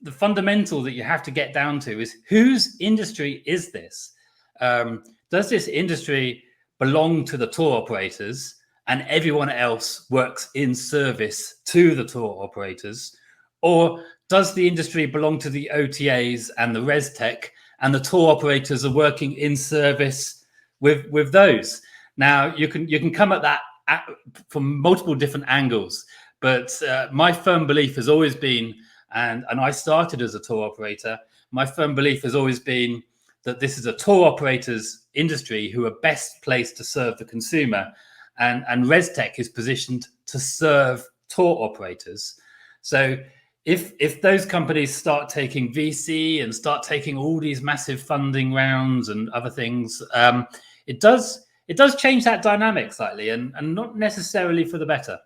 the fundamental that you have to get down to is whose industry is this? Does this industry belong to the tour operators and everyone else works in service to the tour operators? Or does the industry belong to the OTAs and the res tech and the tour operators are working in service with those? Now, you can come at that from multiple different angles, but my firm belief has always been, and I started as a tour operator, my firm belief has always been that this is a tour operator's industry who are best placed to serve the consumer, and ResTech is positioned to serve tour operators. So if those companies start taking VC and start taking all these massive funding rounds and other things, it does change that dynamic slightly, and not necessarily for the better.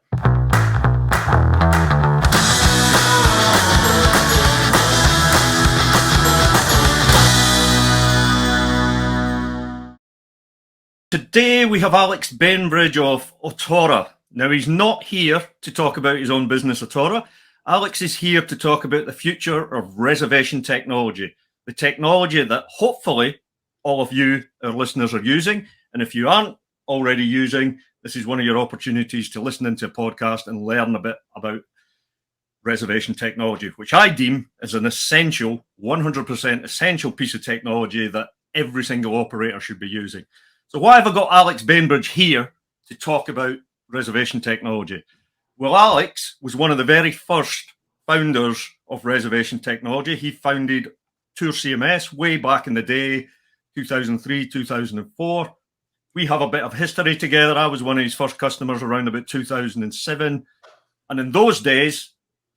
Today we have Alex Bainbridge of Otora. Now, he's not here to talk about his own business, Otora. Alex is here to talk about the future of reservation technology, the technology that hopefully all of you, our listeners, are using. And if you aren't already using, this is one of your opportunities to listen into a podcast and learn a bit about reservation technology, which I deem as an essential, 100% essential piece of technology that every single operator should be using. So why have I got Alex Bainbridge here to talk about reservation technology? Well, Alex was one of the very first founders of reservation technology. He founded TourCMS way back in the day, 2003, 2004. We have a bit of history together. I was one of his first customers around about 2007. And in those days,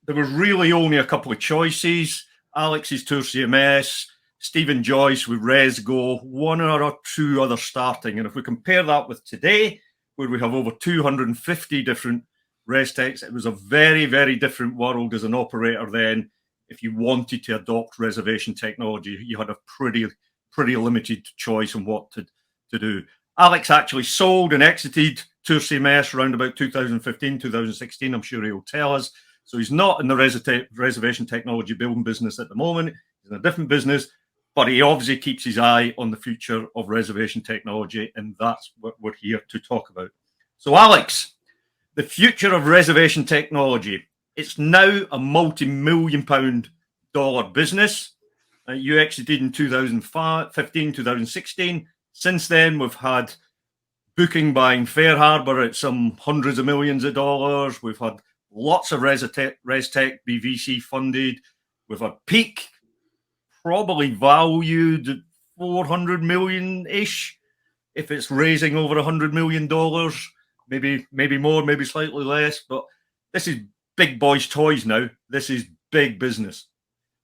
there was really only a couple of choices. Alex's TourCMS, Stephen Joyce with ResGo, one or two others starting. And if we compare that with today, where we have over 250 different res techs, it was a very, very different world as an operator then. If you wanted to adopt reservation technology, you had a pretty limited choice on what to do. Alex actually sold and exited TourCMS around about 2015, 2016. I'm sure he'll tell us. So he's not in the reservation technology building business at the moment. He's in a different business. But he obviously keeps his eye on the future of reservation technology, and that's what we're here to talk about. So, Alex, the future of reservation technology. It's now a multi-million-pound business. You exited in 2015, 2016. Since then, we've had Booking buying Fair Harbor at some hundreds of millions of dollars. We've had lots of res tech be VC funded. We've had Peak, probably valued at 400 million-ish, if it's raising over $100 million, maybe more, maybe slightly less. But this is big boys' toys now. This is big business.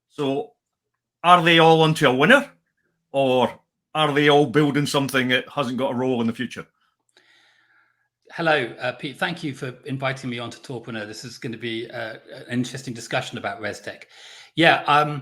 So are they all onto a winner, or are they all building something that hasn't got a role in the future? Hello, Pete. Thank you for inviting me onto Tourpreneur. This is going to be an interesting discussion about ResTech. Yeah.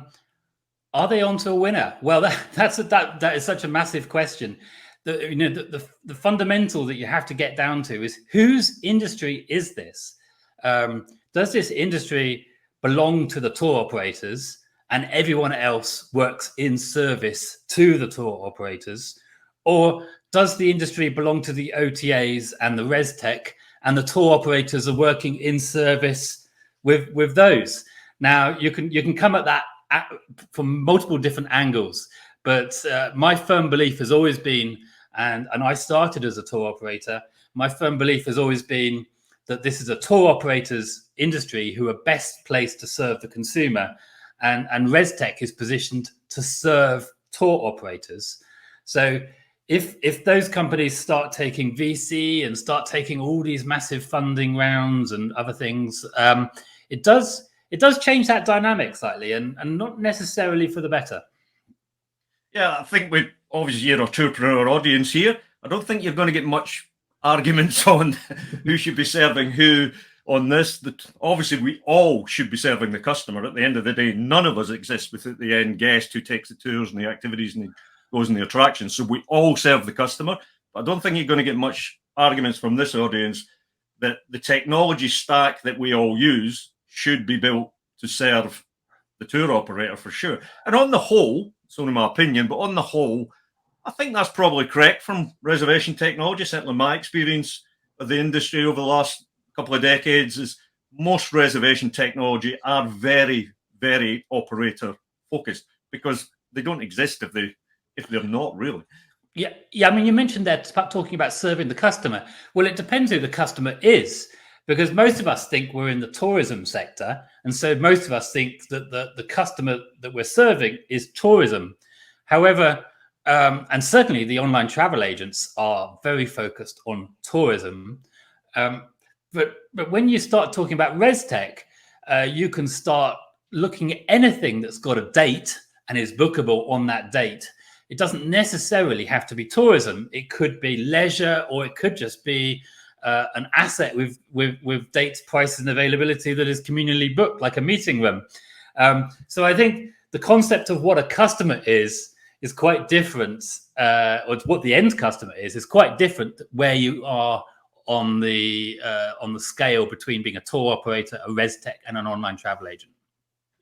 Are they onto a winner? Well, that is such a massive question. The fundamental that you have to get down to is whose industry is this? Does this industry belong to the tour operators and everyone else works in service to the tour operators? Or does the industry belong to the OTAs and the res tech and the tour operators are working in service with those? Now, you can come at that from multiple different angles, but my firm belief has always been, and I started as a tour operator, my firm belief has always been that this is a tour operator's industry who are best placed to serve the consumer, and ResTech is positioned to serve tour operators. So if those companies start taking VC and start taking all these massive funding rounds and other things, it does change that dynamic slightly, and not necessarily for the better. Yeah, I think we obviously, you're a Tourpreneur audience here. I don't think you're going to get much arguments on who should be serving who on this. Obviously, we all should be serving the customer. At the end of the day, none of us exist without the end guest who takes the tours and the activities and goes in the attractions. So we all serve the customer. But I don't think you're going to get much arguments from this audience that the technology stack that we all use should be built to serve tour operator for sure. And on the whole, it's only my opinion, but on the whole, I think that's probably correct from reservation technology. Certainly my experience of the industry over the last couple of decades is most reservation technology are very, very operator focused, because they don't exist if they're not really. Yeah. I mean, you mentioned that about talking about serving the customer. Well, it depends who the customer is, because most of us think we're in the tourism sector, and so most of us think that the customer that we're serving is tourism. However, and certainly the online travel agents are very focused on tourism. But when you start talking about ResTech, you can start looking at anything that's got a date and is bookable on that date. It doesn't necessarily have to be tourism. It could be leisure, or it could just be an asset with dates, prices, and availability that is communally booked, like a meeting room. So I think the concept of what a customer is quite different, or what the end customer is quite different where you are on the scale between being a tour operator, a ResTech, and an online travel agent.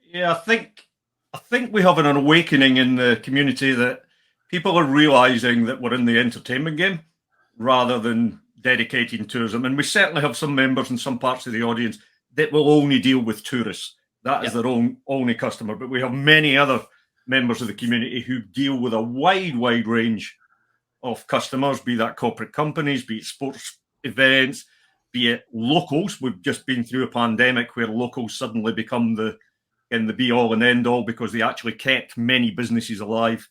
Yeah, I think we have an awakening in the community that people are realizing that we're in the entertainment game rather than dedicating tourism. And we certainly have some members in some parts of the audience that will only deal with tourists. That is their only customer. But we have many other members of the community who deal with a wide range of customers, be that corporate companies, be it sports events, be it locals. We've just been through a pandemic where locals suddenly become the be all and end all, because they actually kept many businesses alive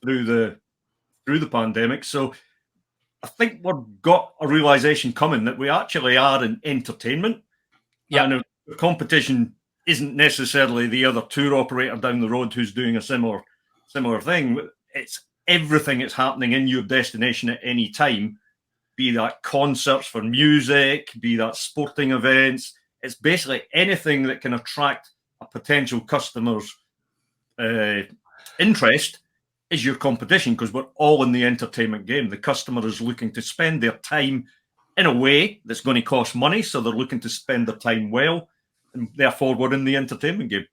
through the pandemic. So I think we've got a realization coming that we actually are in entertainment. Yeah. And the competition isn't necessarily the other tour operator down the road who's doing a similar thing. It's everything that's happening in your destination at any time, be that concerts for music, be that sporting events. It's basically anything that can attract a potential customer's interest is your competition, because we're all in the entertainment game. The customer is looking to spend their time in a way that's going to cost money, so they're looking to spend their time well, and therefore we're in the entertainment game.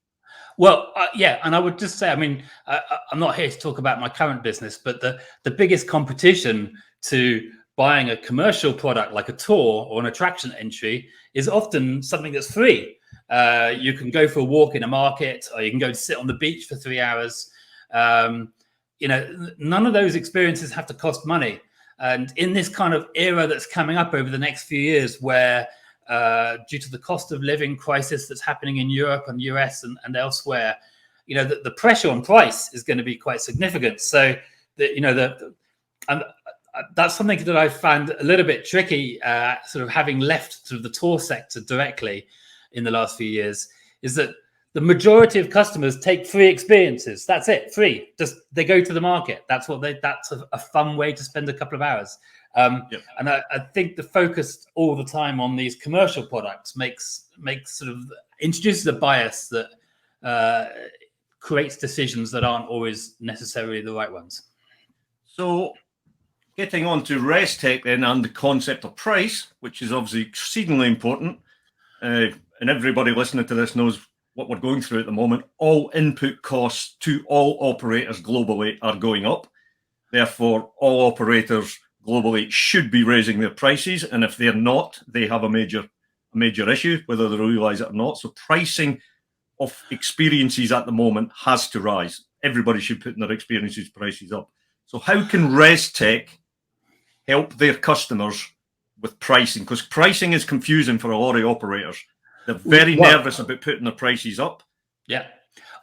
Well, yeah, and I would just say, I mean, I'm not here to talk about my current business, but the biggest competition to buying a commercial product like a tour or an attraction entry is often something that's free. You can go for a walk in a market, or you can go sit on the beach for 3 hours. None of those experiences have to cost money. And in this kind of era that's coming up over the next few years, where due to the cost of living crisis that's happening in Europe and US and elsewhere, the pressure on price is going to be quite significant. So that's something that I found a little bit tricky, sort of having left sort of the tour sector directly in the last few years, is that the majority of customers take free experiences. That's it, free. Just they go to the market. That's a fun way to spend a couple of hours. And I think the focus all the time on these commercial products makes sort of introduces a bias that creates decisions that aren't always necessarily the right ones. So getting on to ResTech then, and the concept of price, which is obviously exceedingly important, and everybody listening to this knows what we're going through at the moment. All input costs to all operators globally are going up. Therefore, all operators globally should be raising their prices, and if they're not, they have a major issue, whether they realize it or not. So pricing of experiences at the moment has to rise. Everybody should put their experiences prices up. So how can ResTech help their customers with pricing? Because pricing is confusing for a lot of operators. They're very nervous about putting their prices up. Yeah.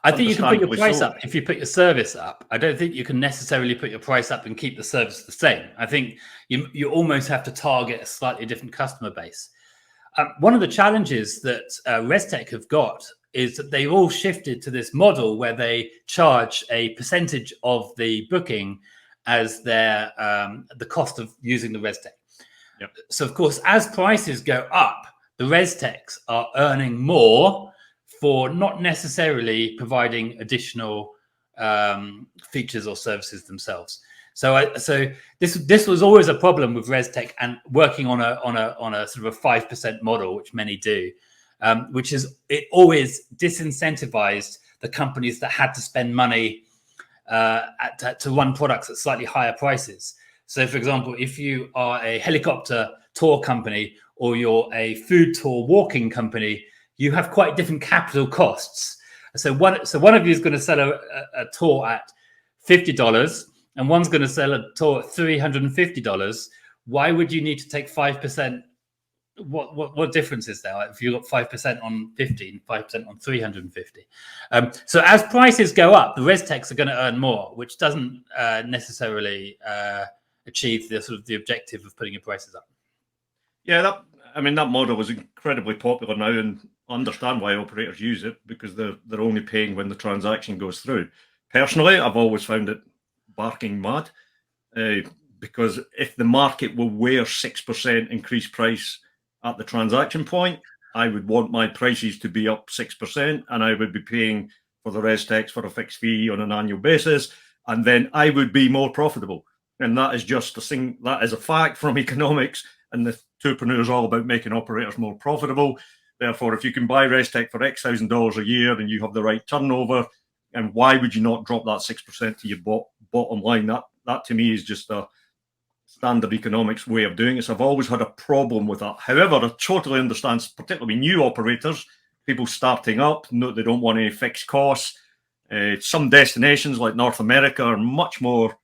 I think you can put your price up if you put your service up. I don't think you can necessarily put your price up and keep the service the same. I think you almost have to target a slightly different customer base. One of the challenges that ResTech have got is that they've all shifted to this model where they charge a percentage of the booking as their the cost of using the ResTech. Yep. So, of course, as prices go up, the ResTechs are earning more for not necessarily providing additional features or services themselves. So this was always a problem with ResTech and working on a sort of a 5% model, which many do, which is it always disincentivized the companies that had to spend money to run products at slightly higher prices. So, for example, if you are a helicopter tour company or you're a food tour walking company, you have quite different capital costs. So one of you is going to sell a tour at $50, and one's going to sell a tour at $350. Why would you need to take 5%? What difference is there? Like if you got 5% on 50 and 5% on 350? So as prices go up, the ResTechs are going to earn more, which doesn't necessarily achieve the objective of putting your prices up. Yeah, that model is incredibly popular now, and I understand why operators use it, because they're only paying when the transaction goes through. Personally, I've always found it barking mad, because if the market will wear 6% increased price at the transaction point, I would want my prices to be up 6%, and I would be paying for the ResTechs for a fixed fee on an annual basis, and then I would be more profitable. And that is just a thing, that is a fact from economics, and the Tourpreneur is all about making operators more profitable. Therefore, if you can buy ResTech for X $1,000 a year and you have the right turnover, and why would you not drop that 6% to your bottom line? That to me is just a standard economics way of doing it. So I've always had a problem with that. However, I totally understand, particularly new operators, people starting up, they don't want any fixed costs. Some destinations like North America are much more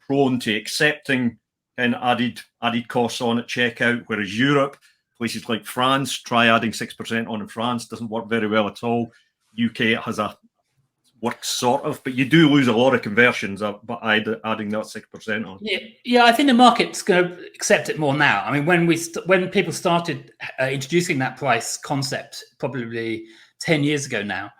prone to accepting and added costs on at checkout, whereas Europe, places like France, try adding 6% on in France, doesn't work very well at all. UK has works sort of, but you do lose a lot of conversions by adding that 6% on. Yeah, I think the market's going to accept it more now. I mean, when people started introducing that price concept, probably 10 years ago now,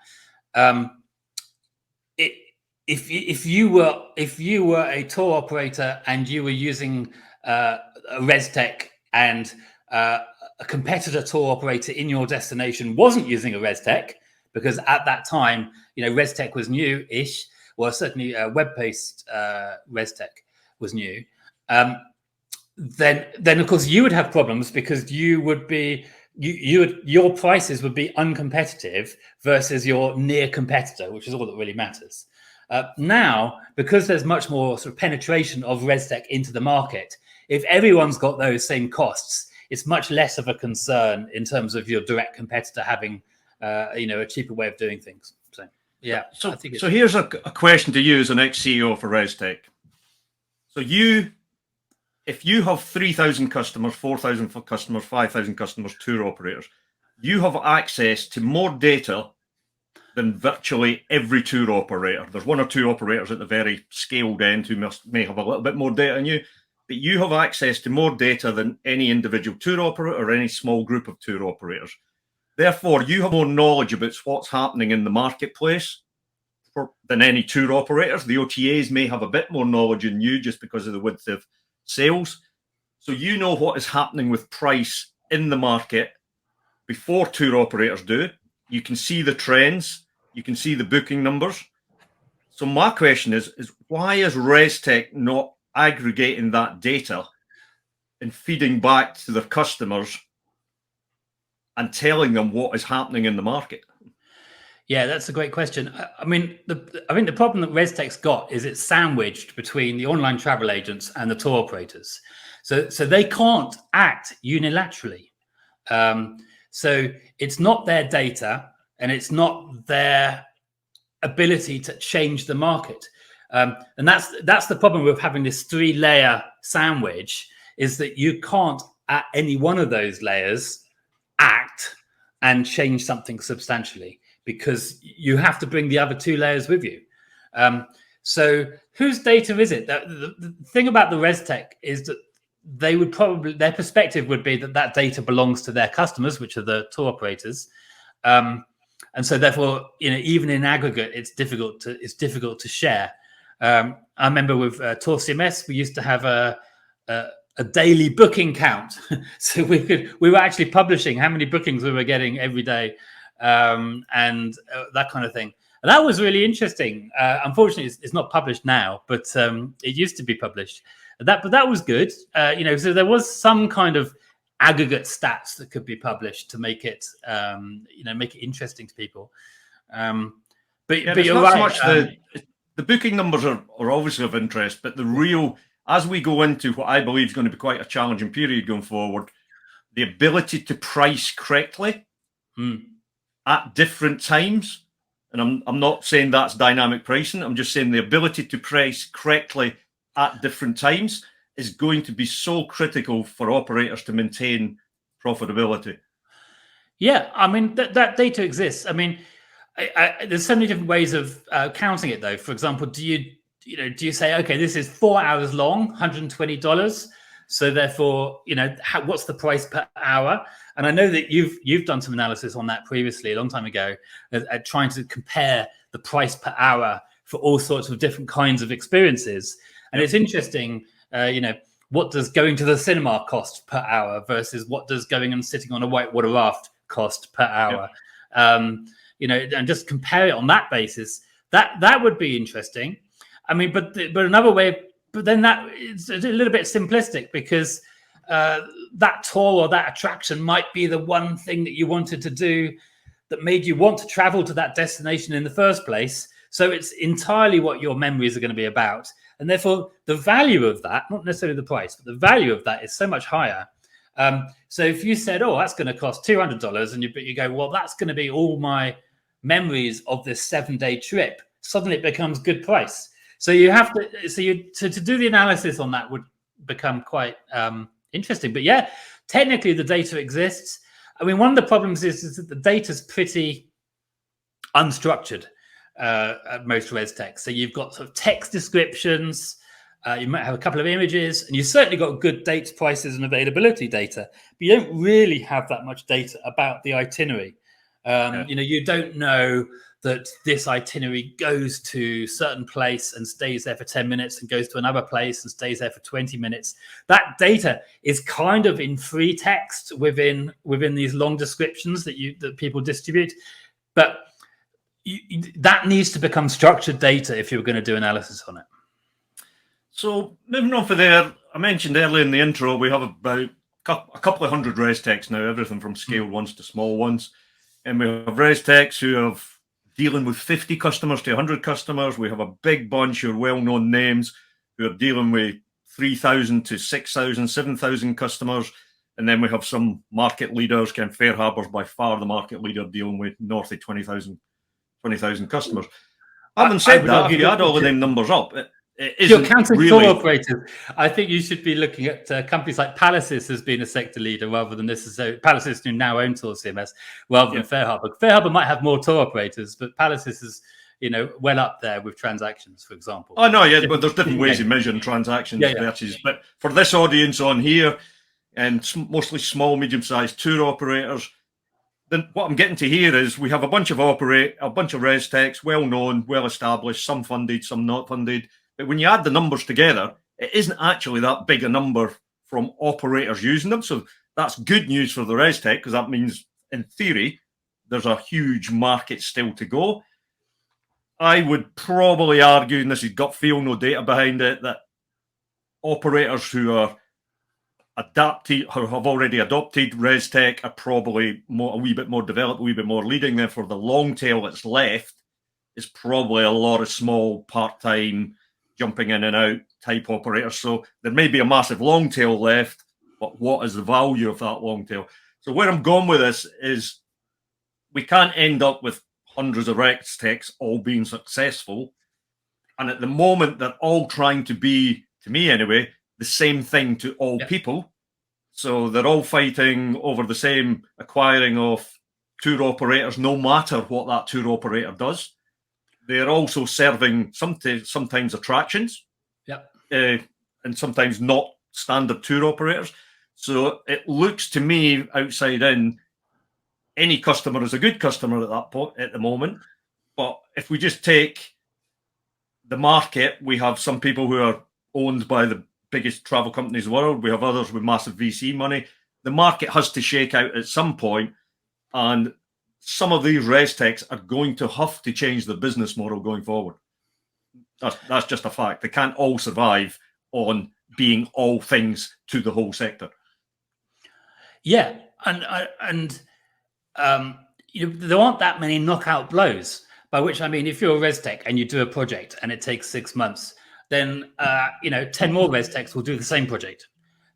if you were a tour operator and you were using a ResTech, and a competitor tour operator in your destination wasn't using a ResTech, because at that time, ResTech was new-ish. Well, certainly web-based ResTech was new. Then of course you would have problems, because you would be your prices would be uncompetitive versus your near competitor, which is all that really matters. Now, because there's much more sort of penetration of ResTech into the market, if everyone's got those same costs, it's much less of a concern in terms of your direct competitor having a cheaper way of doing things. So yeah. So here's a question to you as an ex-CEO for ResTech. So if you have 3,000 customers, 4,000 customers, 5,000 customers, tour operators, you have access to more data than virtually every tour operator. There's one or two operators at the very scaled end who may have a little bit more data than you, but you have access to more data than any individual tour operator or any small group of tour operators. Therefore, you have more knowledge about what's happening in the marketplace than any tour operators. The OTAs may have a bit more knowledge than you just because of the width of sales. So you know what is happening with price in the market before tour operators do. You can see the trends. You can see the booking numbers. So my question is why is ResTech not aggregating that data and feeding back to their customers and telling them what is happening in the market? Yeah, that's a great question. I mean, I think the problem that ResTech's got is it's sandwiched between the online travel agents and the tour operators. So they can't act unilaterally. So it's not their data, and it's not their ability to change the market. And that's the problem with having this 3-layer sandwich, is that you can't at any one of those layers act and change something substantially, because you have to bring the other 2 layers with you. So whose data is it? The thing about the ResTech is that their perspective would be that data belongs to their customers, which are the tour operators. And so therefore, even in aggregate, it's difficult to share. I remember with TourCMS, we used to have a daily booking count. So we were actually publishing how many bookings we were getting every day, and that kind of thing. And that was really interesting. Unfortunately, it's not published now, but it used to be published. But that was good. So there was some kind of aggregate stats that could be published to make it, make it interesting to people. But Yeah, but it's you're not so right. much the booking numbers are obviously of interest, but the real, as we go into what I believe is going to be quite a challenging period going forward, the ability to price correctly at different times. And I'm not saying that's dynamic pricing. I'm just saying the ability to price correctly at different times is going to be so critical for operators to maintain profitability. Yeah, I mean that data exists. I mean, there's so many different ways of counting it, though. For example, do you say, okay, this is 4 hours long, $120, so therefore, what's the price per hour? And I know that you've done some analysis on that previously, a long time ago, at trying to compare the price per hour for all sorts of different kinds of experiences. And It's interesting, what does going to the cinema cost per hour versus what does going and sitting on a whitewater raft cost per hour? And just compare it on that basis. That would be interesting. I mean, but another way, but then that it's a little bit simplistic, because that tour or that attraction might be the one thing that you wanted to do that made you want to travel to that destination in the first place. So it's entirely what your memories are going to be about. And therefore, the value of that, not necessarily the price, but the value of that is so much higher. So if you said, oh, that's going to cost $200, and you go, well, that's going to be all my memories of this 7-day trip, suddenly it becomes good price. So you have to do the analysis on that would become quite interesting. But yeah, technically the data exists. I mean, one of the problems is that the data is pretty unstructured at most res tech. So you've got sort of text descriptions, you might have a couple of images, and you've certainly got good dates, prices, and availability data. But you don't really have that much data about the itinerary. You don't know that this itinerary goes to a certain place and stays there for 10 minutes and goes to another place and stays there for 20 minutes. That data is kind of in free text within these long descriptions that people distribute. But that needs to become structured data if you're going to do analysis on it. So moving on from there, I mentioned earlier in the intro, we have about a couple of hundred res techs now, everything from scaled ones to small ones. And we have res techs who have dealing with 50 customers to 100 customers. We have a big bunch of well-known names who are dealing with 3,000 to 6,000, 7,000 customers. And then we have some market leaders, Ken Fairharbour's by far the market leader, dealing with north of 20,000 customers. Having said that, if you add all of them numbers up, if you're counting tour operators, I think you should be looking at companies like Palaces as being a sector leader rather than necessarily Palaces, who now own TourCMS, rather than Fairharbour. Fairharbour might have more tour operators, but Palaces is well up there with transactions, for example. Oh no, yeah, but there's different ways of measuring transactions versus. But for this audience on here, and mostly small, medium-sized tour operators, then what I'm getting to here is we have a bunch of res techs, well known, well established, some funded, some not funded. But when you add the numbers together, it isn't actually that big a number from operators using them. So that's good news for the res tech, because that means, in theory, there's a huge market still to go. I would probably argue, and this has gut feel, no data behind it, that operators who are adapted or have already adopted res tech are probably a wee bit more developed, a wee bit more leading. Then for the long tail that's left is probably a lot of small part-time jumping in and out type operators. So there may be a massive long tail left, but what is the value of that long tail? So where I'm going with this is we can't end up with hundreds of res techs all being successful. And at the moment, they're all trying to be, to me anyway, the same thing to all people. So they're all fighting over the same acquiring of tour operators, no matter what that tour operator does. They're also serving sometimes attractions, and sometimes not standard tour operators. So it looks to me, outside in, any customer is a good customer at that point at the moment. But if we just take the market, we have some people who are owned by the biggest travel companies in the world. We have others with massive VC money. The market has to shake out at some point, and some of these res techs are going to have to change the business model going forward. That's just a fact. They can't all survive on being all things to the whole sector. Yeah, and there aren't that many knockout blows. By which I mean, if you're a ResTech and you do a project and it takes 6 months, then 10 more ResTechs will do the same project.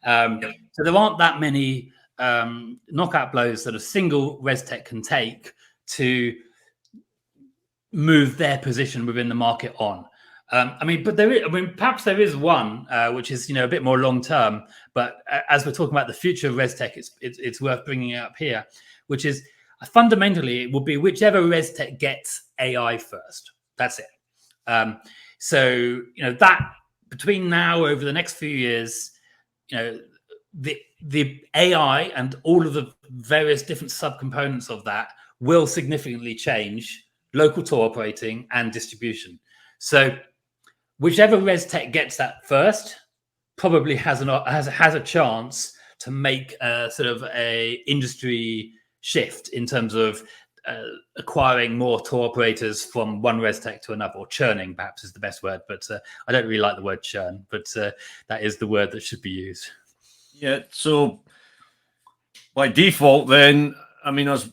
So there aren't that many knockout blows that a single ResTech can take to move their position within the market on. Perhaps there is one which is a bit more long term. But as we're talking about the future of ResTech, it's worth bringing it up here, which is fundamentally it will be whichever ResTech gets AI first. That's it. So that between now over the next few years, the AI and all of the various different subcomponents of that will significantly change local tour operating and distribution. So whichever ResTech gets that first probably has a chance to make a sort of a industry shift in terms of acquiring more tour operators from one ResTech to another, or churning perhaps is the best word, but I don't really like the word churn, but that is the word that should be used. Yeah, so by default then, I mean, as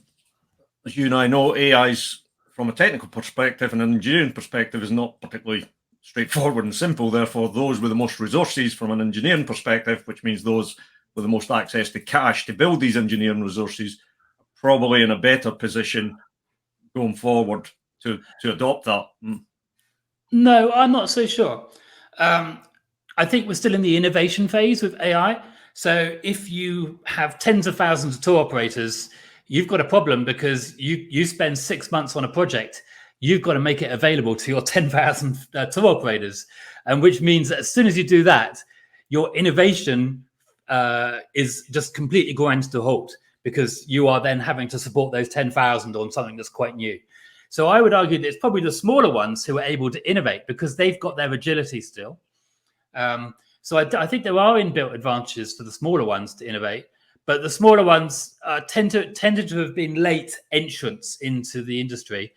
you and I know, AI's from a technical perspective and an engineering perspective is not particularly straightforward and simple. Therefore, those with the most resources from an engineering perspective, which means those with the most access to cash to build these engineering resources, are probably in a better position going forward to adopt that. No, I'm not so sure. I think we're still in the innovation phase with AI. So if you have tens of thousands of tour operators, you've got a problem because you spend 6 months on a project. You've got to make it available to your 10,000 tour operators, and which means that as soon as you do that, your innovation is just completely ground to a halt, because you are then having to support those 10,000 on something that's quite new. So I would argue that it's probably the smaller ones who are able to innovate because they've got their agility still. So I think there are inbuilt advantages for the smaller ones to innovate, but the smaller ones tended to have been late entrants into the industry.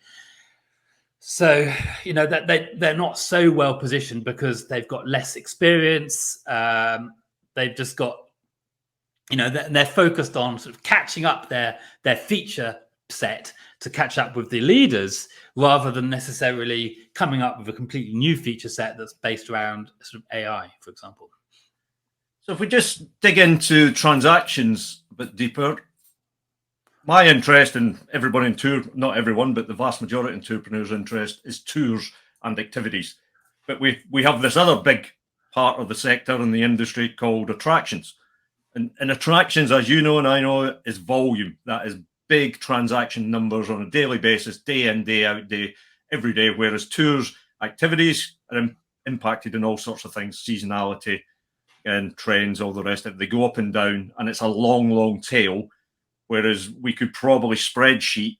So, that they're not so well positioned because they've got less experience. They've just got, they're focused on sort of catching up their feature set to catch up with the leaders, rather than necessarily coming up with a completely new feature set that's based around sort of AI, for example. So if we just dig into transactions a bit deeper, my interest, and everybody in tour, not everyone, but the vast majority in Tourpreneur's interest is tours and activities. But we have this other big part of the sector in the industry called attractions. And attractions, as you know and I know, is volume. That is big transaction numbers on a daily basis, day in, day out, every day, whereas tours, activities are impacted in all sorts of things, seasonality and trends, all the rest of it. They go up and down, and it's a long, long tail, whereas we could probably spreadsheet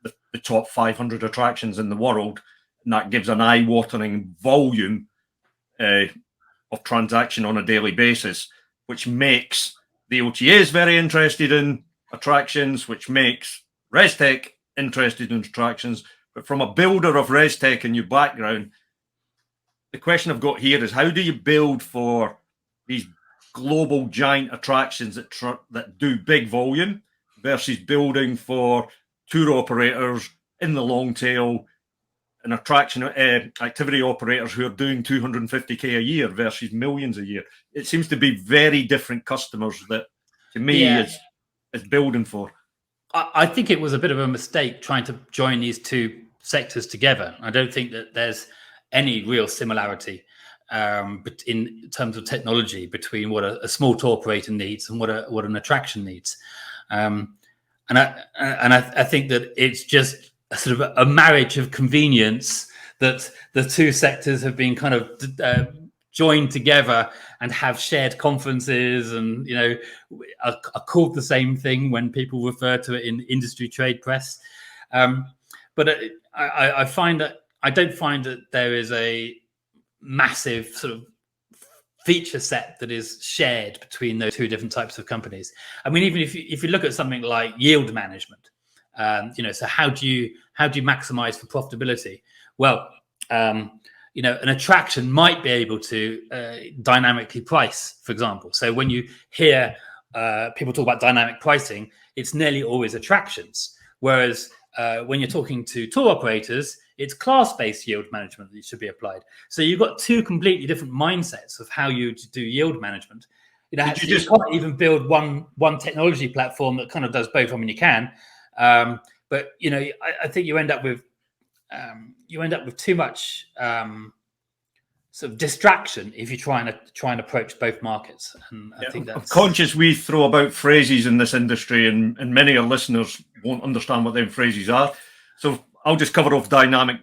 the top 500 attractions in the world, and that gives an eye-watering volume of transaction on a daily basis, which makes the OTAs very interested in attractions, which makes ResTech interested in attractions. But from a builder of ResTech in your background, the question I've got here is, how do you build for these global giant attractions that do big volume versus building for tour operators in the long tail and attraction activity operators who are doing 250K a year versus millions a year? It seems to be very different customers that, to me, is building for. I think it was a bit of a mistake trying to join these two sectors together. I don't think that there's any real similarity but in terms of technology between what a small tour operator needs and what an attraction needs. And I think that it's just a sort of a marriage of convenience that the two sectors have been kind of joined together and have shared conferences and are called the same thing when people refer to it in industry trade press. But I find that I don't find that there is a massive sort of feature set that is shared between those two different types of companies. I mean, even if you look at something like yield management, so how do you maximize for profitability? Well, an attraction might be able to dynamically price, for example. So when you hear people talk about dynamic pricing, it's nearly always attractions, whereas when you're talking to tour operators, it's class-based yield management that should be applied. So you've got two completely different mindsets of how you do yield management. You can't even build one technology platform that kind of does both. I mean, you can, but I think you end up with too much sort of distraction if you try and approach both markets. And I think that's... I'm conscious we throw about phrases in this industry, and many of our listeners won't understand what them phrases are. So I'll just cover off dynamic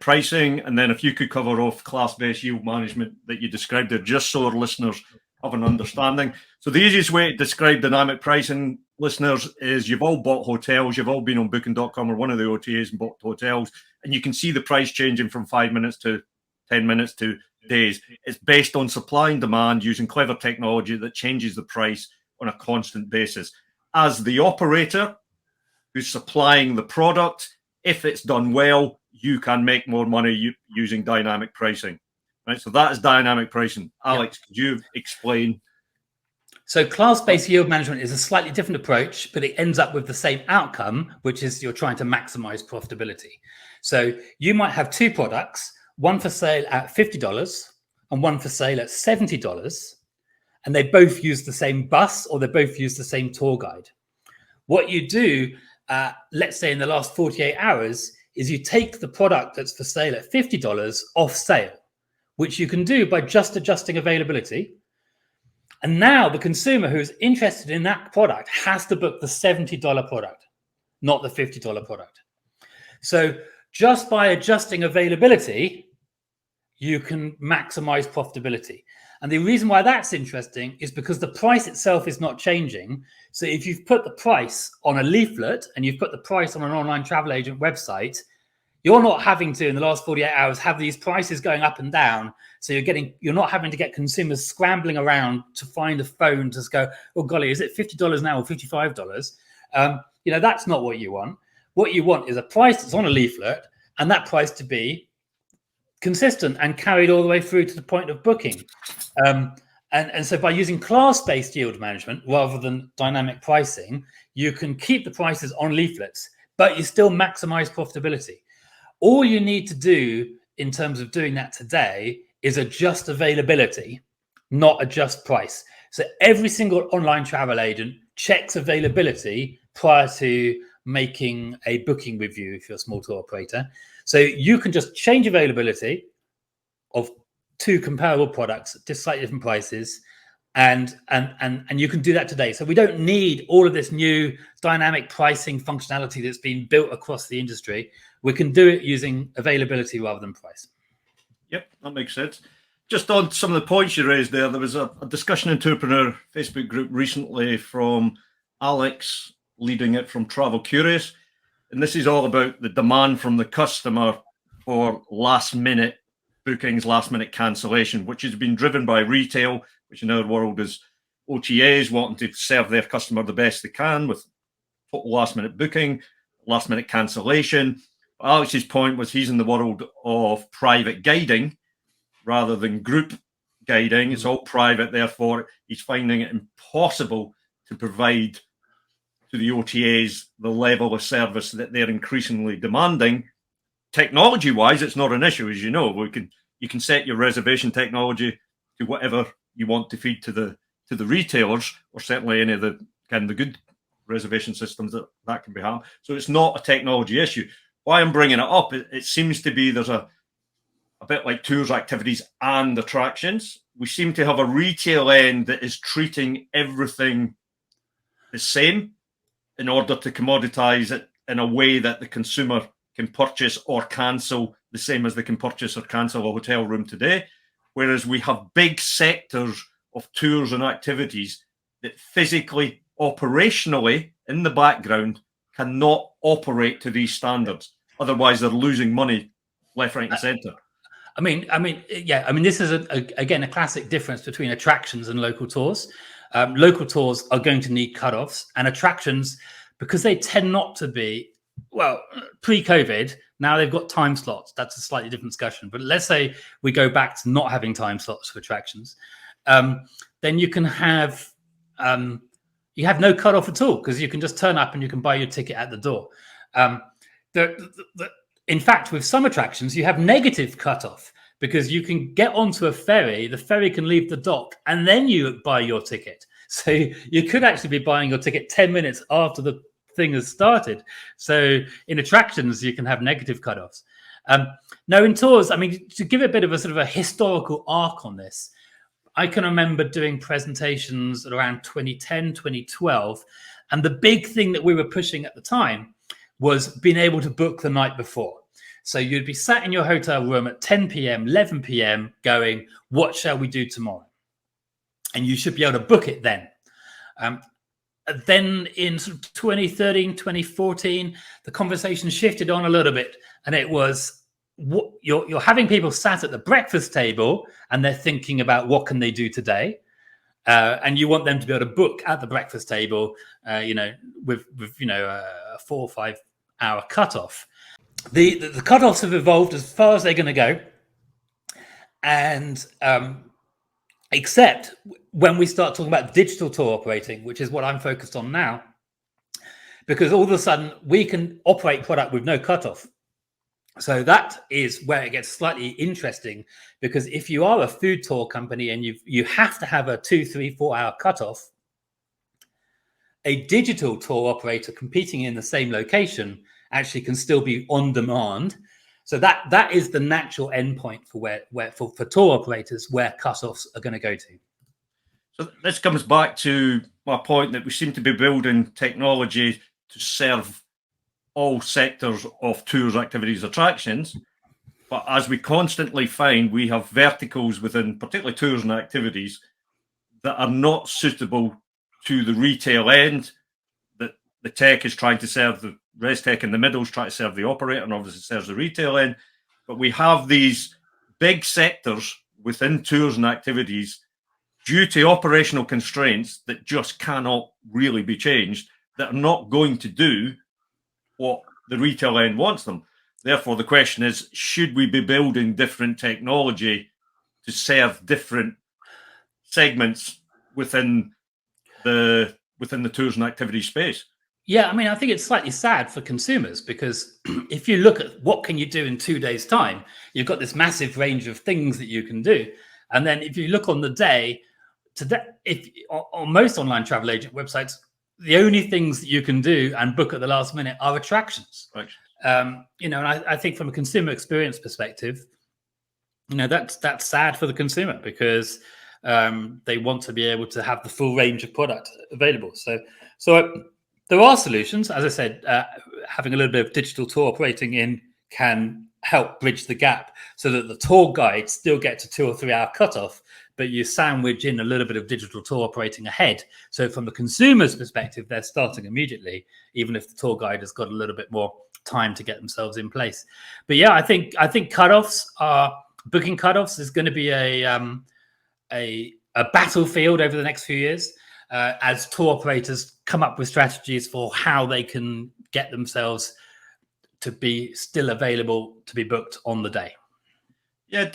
pricing, and then if you could cover off class-based yield management that you described there, just so our listeners have an understanding. So the easiest way to describe dynamic pricing, listeners, is you've all bought hotels, you've all been on booking.com or one of the OTAs and bought hotels, and you can see the price changing from 5 minutes to 10 minutes to days. It's based on supply and demand using clever technology that changes the price on a constant basis. As the operator who's supplying the product, if it's done well, you can make more money using dynamic pricing. Right, so that is dynamic pricing. Alex, could you explain? So class-based yield management is a slightly different approach, but it ends up with the same outcome, which is you're trying to maximize profitability. So you might have two products, one for sale at $50 and one for sale at $70, and they both use the same bus or they both use the same tour guide. What you do, let's say in the last 48 hours, is you take the product that's for sale at $50 off sale, which you can do by just adjusting availability. And now the consumer who's interested in that product has to book the $70 product, not the $50 product. So just by adjusting availability, you can maximize profitability. And the reason why that's interesting is because the price itself is not changing. So if you've put the price on a leaflet and you've put the price on an online travel agent website, you're not having to, in the last 48 hours, have these prices going up and down. So you're not having to get consumers scrambling around to find a phone to go, oh golly, is it $50 now or $55? That's not what you want. What you want is a price that's on a leaflet, and that price to be consistent and carried all the way through to the point of booking. And so by using class-based yield management rather than dynamic pricing, you can keep the prices on leaflets, but you still maximize profitability. All you need to do in terms of doing that today is adjust availability, not adjust price. So every single online travel agent checks availability prior to making a booking with you if you're a small tour operator. So you can just change availability of two comparable products at just slightly different prices, and you can do that today. So we don't need all of this new dynamic pricing functionality that's been built across the industry. We can do it using availability rather than price. Yep, that makes sense. Just on some of the points you raised there was a discussion in Tourpreneur Facebook group recently from Alex, leading it from Travel Curious. And this is all about the demand from the customer for last-minute bookings, last-minute cancellation, which has been driven by retail, which in our world is OTAs wanting to serve their customer the best they can with total last-minute booking, last-minute cancellation. Alex's point was he's in the world of private guiding rather than group guiding. It's all private, therefore he's finding it impossible to provide to the OTAs the level of service that they're increasingly demanding. Technology-wise, it's not an issue, as you know. You can set your reservation technology to whatever you want to feed to the retailers, or certainly any of the kind of the good reservation systems that can be harmed. So it's not a technology issue. Why I'm bringing it up, it seems to be there's a bit like tours, activities, and attractions. We seem to have a retail end that is treating everything the same in order to commoditize it in a way that the consumer can purchase or cancel the same as they can purchase or cancel a hotel room today. Whereas we have big sectors of tours and activities that physically, operationally, in the background, cannot operate to these standards. Otherwise, they're losing money left, right, and centre. I mean, this is again a classic difference between attractions and local tours. Local tours are going to need cutoffs, and attractions, because they tend not to be, well, pre-COVID, now they've got time slots. That's a slightly different discussion. But let's say we go back to not having time slots for attractions, then you can have no cutoff at all, because you can just turn up and you can buy your ticket at the door. in fact, with some attractions, you have negative cutoff because you can get onto a ferry, the ferry can leave the dock, and then you buy your ticket. So you could actually be buying your ticket 10 minutes after the thing has started. So in attractions, you can have negative cutoffs. Now in tours, I mean, to give a bit of a sort of a historical arc on this, I can remember doing presentations at around 2010, 2012. And the big thing that we were pushing at the time was being able to book the night before. So you'd be sat in your hotel room at 10 p.m., 11 p.m. going, what shall we do tomorrow? And you should be able to book it then. Then in sort of 2013, 2014, the conversation shifted on a little bit. And it was, what, you're having people sat at the breakfast table and they're thinking about what can they do today. And you want them to be able to book at the breakfast table, with a 4 or 5 hour cutoff. The cutoffs have evolved as far as they're going to go, and except when we start talking about digital tour operating, which is what I'm focused on now, because all of a sudden we can operate product with no cutoff. So that is where it gets slightly interesting, because if you are a food tour company and you have to have a 2, 3, 4 hour cutoff, a digital tour operator competing in the same location actually can still be on demand. So that is the natural endpoint for tour operators where cutoffs are going to go to. So this comes back to my point that we seem to be building technology to serve all sectors of tours, activities, attractions. But as we constantly find, we have verticals within particularly tours and activities that are not suitable to the retail end, that the tech is trying to serve, the res tech in the middle is trying to serve the operator and obviously serves the retail end. But we have these big sectors within tours and activities due to operational constraints that just cannot really be changed, that are not going to do what the retail end wants them. Therefore, the question is, should we be building different technology to serve different segments within the tours and activity space? Yeah, I mean, I think it's slightly sad for consumers, because if you look at what can you do in 2 days' time, you've got this massive range of things that you can do. And then if you look on the day, on most online travel agent websites, the only things that you can do and book at the last minute are attractions. Right. And I think from a consumer experience perspective, that's sad for the consumer, because they want to be able to have the full range of product available. So there are solutions. As I said, having a little bit of digital tour operating in can help bridge the gap so that the tour guide still gets a 2 or 3 hour cutoff, but you sandwich in a little bit of digital tour operating ahead. So from the consumer's perspective, they're starting immediately, even if the tour guide has got a little bit more time to get themselves in place. But yeah, I think booking cutoffs is going to be a battlefield over the next few years, as tour operators come up with strategies for how they can get themselves to be still available to be booked on the day. Yeah,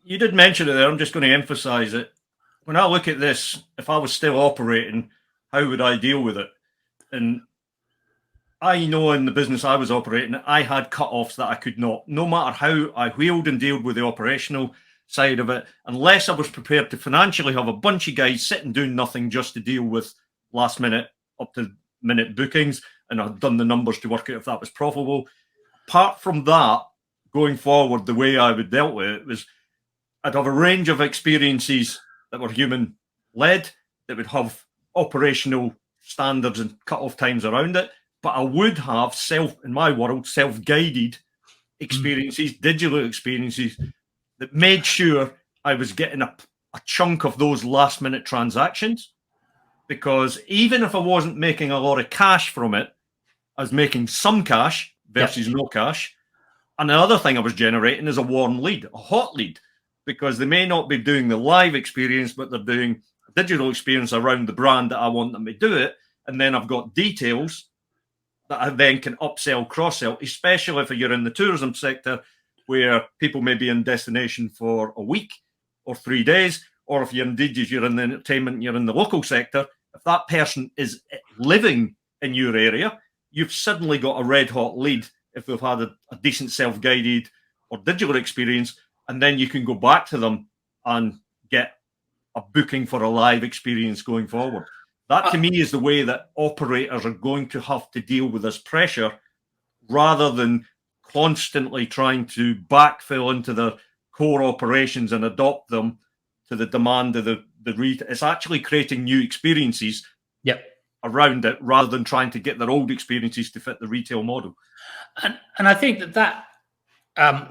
you did mention it there. I'm just going to emphasize it. When I look at this, if I was still operating, how would I deal with it? And I know in the business I was operating, I had cut-offs that I could not, no matter how I wheeled and dealt with the operational side of it, unless I was prepared to financially have a bunch of guys sitting doing nothing just to deal with last minute, up to minute bookings, and I'd done the numbers to work out if that was profitable. Apart from that, going forward, the way I would dealt with it was I'd have a range of experiences that were human-led, that would have operational standards and cut-off times around it, but I would have in my world, self-guided experiences, digital experiences that made sure I was getting a chunk of those last-minute transactions, because even if I wasn't making a lot of cash from it, I was making some cash versus no cash. And the other thing I was generating is a warm lead, a hot lead, because they may not be doing the live experience, but they're doing a digital experience around the brand that I want them to do it. And then I've got details that I then can upsell, cross-sell, especially if you're in the tourism sector where people may be in destination for a week or 3 days, or if you're in the entertainment, you're in the local sector, if that person is living in your area, you've suddenly got a red hot lead if they've had a decent self-guided or digital experience, and then you can go back to them and get a booking for a live experience going forward. That to me is the way that operators are going to have to deal with this pressure, rather than constantly trying to backfill into their core operations and adopt them to the demand of the retail. It's actually creating new experiences around it, rather than trying to get their old experiences to fit the retail model. And I think that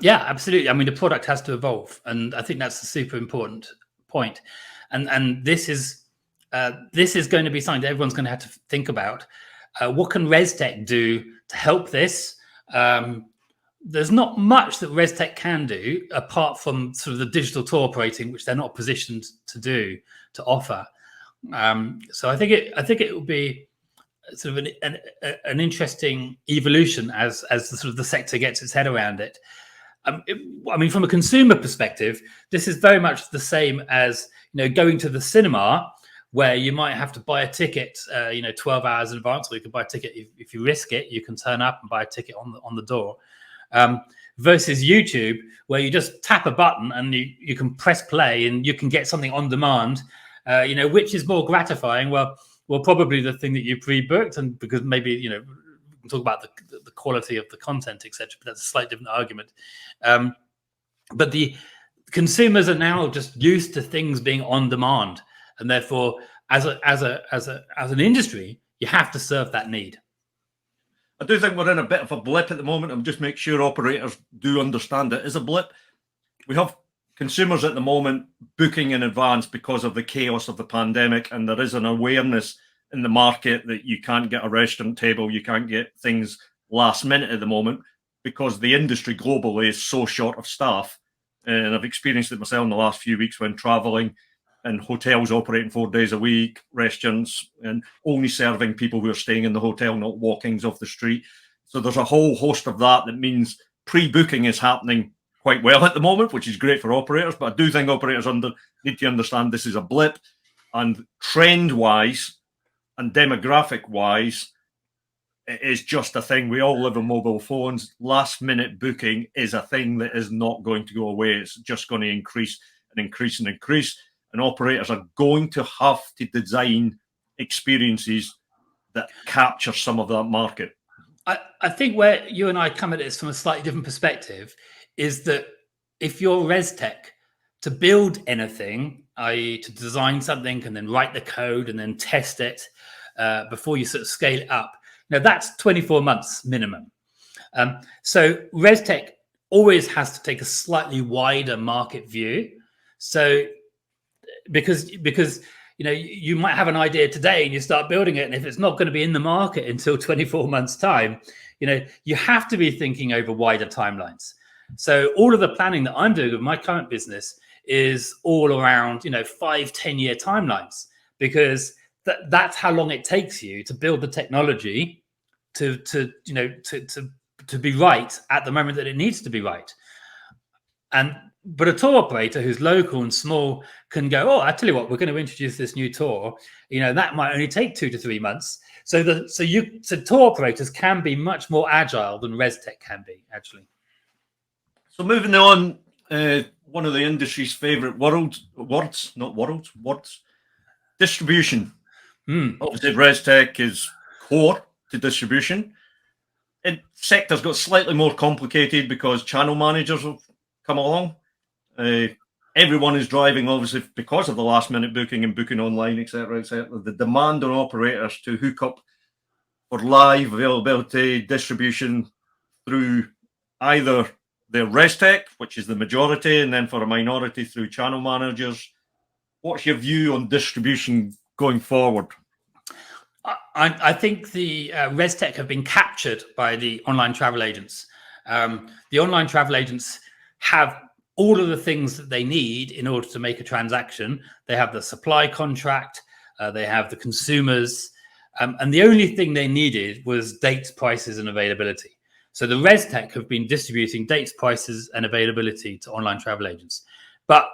yeah, absolutely. I mean, the product has to evolve, and I think that's a super important point. And this is going to be something that everyone's going to have to think about. What can ResTech do to help this? There's not much that ResTech can do apart from sort of the digital tour operating, which they're not positioned to offer. So I think it will be sort of an interesting evolution as the sort of the sector gets its head around it. I mean, from a consumer perspective, this is very much the same as, you know, going to the cinema, where you might have to buy a ticket, 12 hours in advance, or you can buy a ticket if you risk it. You can turn up and buy a ticket on the door. Versus YouTube, where you just tap a button and you can press play and you can get something on demand. Which is more gratifying? Well, probably the thing that you pre-booked, and because maybe we can talk about the quality of the content, etc. But that's a slightly different argument. But the consumers are now just used to things being on demand, and therefore, as an industry, you have to serve that need. I do think we're in a bit of a blip at the moment. I'm just making sure operators do understand it is a blip. We have consumers at the moment booking in advance because of the chaos of the pandemic, and there is an awareness in the market that you can't get a restaurant table, you can't get things last minute at the moment, because the industry globally is so short of staff. And I've experienced it myself in the last few weeks when traveling, and hotels operating 4 days a week, restaurants, and only serving people who are staying in the hotel, not walk-ins off the street. So there's a whole host of that means pre-booking is happening quite well at the moment, which is great for operators. But I do think operators need to understand this is a blip, and trend-wise and demographic-wise, it is just a thing. We all live on mobile phones. Last-minute booking is a thing that is not going to go away. It's just going to increase and increase and increase. And operators are going to have to design experiences that capture some of that market. I think where you and I come at this from a slightly different perspective is that if you're ResTech, to build anything, i.e. to design something and then write the code and then test it before you sort of scale it up, now that's 24 months minimum. So ResTech always has to take a slightly wider market view. So because you might have an idea today and you start building it, and if it's not going to be in the market until 24 months time, you have to be thinking over wider timelines. So all of the planning that I'm doing with my current business is all around 5-10 year timelines, because that's how long it takes you to build the technology to be right at the moment that it needs to be right. But a tour operator who's local and small can go, oh, I tell you what, we're going to introduce this new tour. That might only take 2 to 3 months. So tour operators can be much more agile than ResTech can be, actually. So moving on, one of the industry's favorite words, distribution. Obviously, ResTech is core to distribution. The sector's got slightly more complicated because channel managers have come along. Everyone is driving, obviously, because of the last minute booking and booking online, etc., etc. The demand on operators to hook up for live availability distribution through either their ResTech, which is the majority, and then for a minority through channel managers. What's your view on distribution going forward? I think the ResTech have been captured by the online travel agents. The online travel agents have all of the things that they need in order to make a transaction. They have the supply contract, they have the consumers, and the only thing they needed was dates, prices, and availability. So the ResTech have been distributing dates, prices, and availability to online travel agents. But